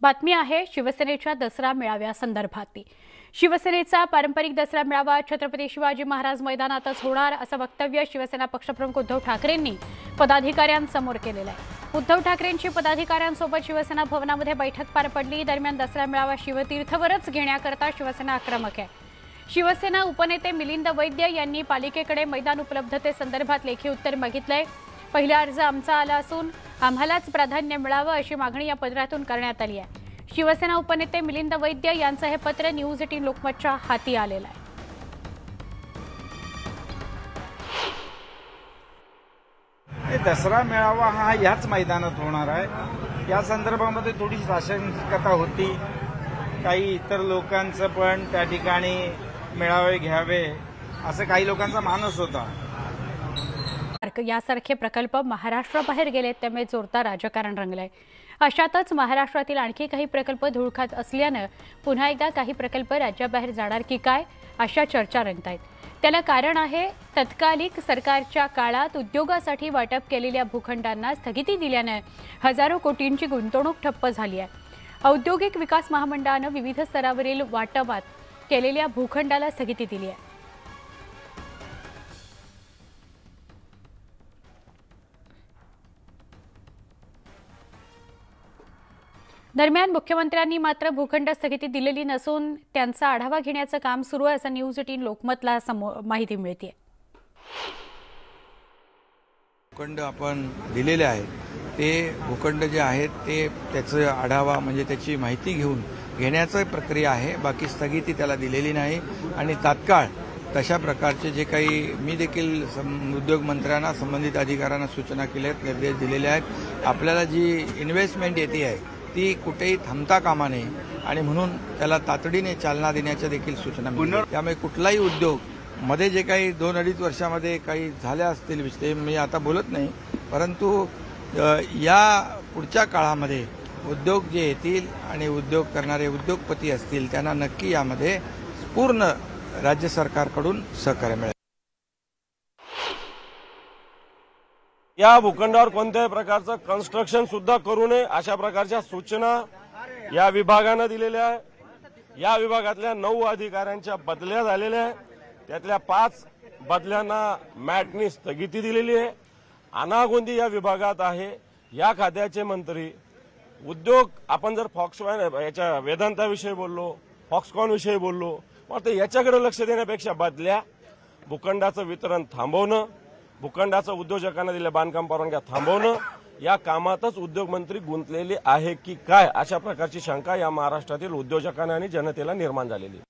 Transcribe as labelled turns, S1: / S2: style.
S1: बातमी आहे शिवसेनेच्या दसरा मेळाव्यासंदर्भातली। शिवसेनेचा पारंपरिक दसरा मेळावा छत्रपती शिवाजी महाराज मैदानातच होणार असं वक्तव्य शिवसेना पक्षप्रमुख उद्धव ठाकरेंनी पदाधिकाऱ्यांसमोर केलेलं आहे। उद्धव ठाकरेंची पदाधिकाऱ्यांसोबत शिवसेना भवनामध्ये बैठक पार पडली। दरम्यान दसरा मेळावा शिवतीर्थवरच घेण्याकरता शिवसेना आक्रमक आहे। शिवसेना उपनेते मिलिंद वैद्य यांनी पालिकेकडे मैदान उपलब्धतेसंदर्भात लेखी उत्तर मागितलंय। पहिला अर्ज आमचा आला असून आम्हालाच प्राधान्य मिळावं अशी मागणी या पत्रातून करण्यात आली आहे। शिवसेना उपनेते मिलिंद वैद्य यांचं हे पत्र न्यूज 18 लोकमतच्या हाती आलेलं आहे।
S2: दसरा मेळावा हा याच मैदानात होणार आहे। या संदर्भामध्ये थोडी साशंकता होती। काही इतर लोकांचं पण त्या ठिकाणी मेळावे घ्यावे असं काही लोकांचा मानस होता।
S1: यासारखे प्रकल्प महाराष्ट्राबाहेर गेलेत त्यामुळे जोरदार राजकारण रंगलंय। अशातच महाराष्ट्रातील आणखी काही प्रकल्प धूळ खात असल्यानं पुन्हा एकदा काही प्रकल्प राज्याबाहेर जाणार की काय अशा चर्चा रंगतायत। त्याला कारण आहे तत्कालिक सरकारच्या काळात उद्योगासाठी वाटप केलेल्या भूखंडांना स्थगिती दिल्यानं हजारो कोटींची गुंतवणूक ठप्प झाली आहे। औद्योगिक विकास महामंडळानं विविध स्तरावरील वाटपात केलेल्या भूखंडाला स्थगिती दिली आहे। दरम्यान मुख्यमंत्र्यांनी मात्र भूखंड स्थगिती दिलेली नसून त्यांचा आढावा घेण्याचं काम सुरू आहे असं न्यूज 18 लोकमतला माहिती मिळते।
S3: भूखंड आपण दिलेले आहेत ते भूखंड जे आहेत ते त्याचा आढावा म्हणजे त्याची माहिती घेण्याची प्रक्रिया आहे। बाकी स्थगिती त्याला दिलेली नाही आणि तात्काळ तशा प्रकारचे जे काही मी देखील उद्योग मंत्र्यांना संबंधित अधिकाऱ्यांना सूचना केल्या आहेत, निर्देश दिलेले आहेत। आपल्याला जी इन्व्हेस्टमेंट येते आहे ती कुठेही थांबता कामा नये आणि म्हणून त्याला तातडीने चालना देण्याच्या देखील सूचना मिळाल्या। त्यामुळे कुठलाही उद्योग मध्ये जे काही 2-2.5 वर्षामध्ये काही झाल्या असतील विषय मी आता बोलत नाही, परंतु या पुढच्या काळामध्ये उद्योग जे येतील आणि उद्योग करणारे उद्योगपती असतील त्यांना नक्की यामध्ये पूर्ण राज्य सरकारकडून सहकार्य मिळेल।
S4: या भूखंडावर कोणत्याही प्रकारचं कन्स्ट्रक्शन सुद्धा करू नये अशा प्रकारच्या सूचना या विभागाने दिलेल्या आहे। या विभागातल्या 9 अधिकाऱ्यांच्या बदल्या झालेल्या आहेत। त्यातल्या 5 बदल्यांना मॅटनी स्थगिती दिलेली आहे। अनागोंदी या विभागात आहे। या खात्याचे मंत्री उद्योग आपण जर फॉक्सकॉन याच्या वेदांताविषयी बोललो, फॉक्सकॉन विषयी बोललो, मग ते याच्याकडे लक्ष देण्यापेक्षा बदल्या, भूखंडाचं वितरण थांबवणं, भूखंडाचं उद्योजकांना दिलेल्या बांधकाम परवानग्या थांबवणं या कामातच उद्योग मंत्री गुंतलेले आहे की काय अशा प्रकारची शंका या महाराष्ट्रातील उद्योजकांना आणि जनतेला निर्माण झालेली आहे।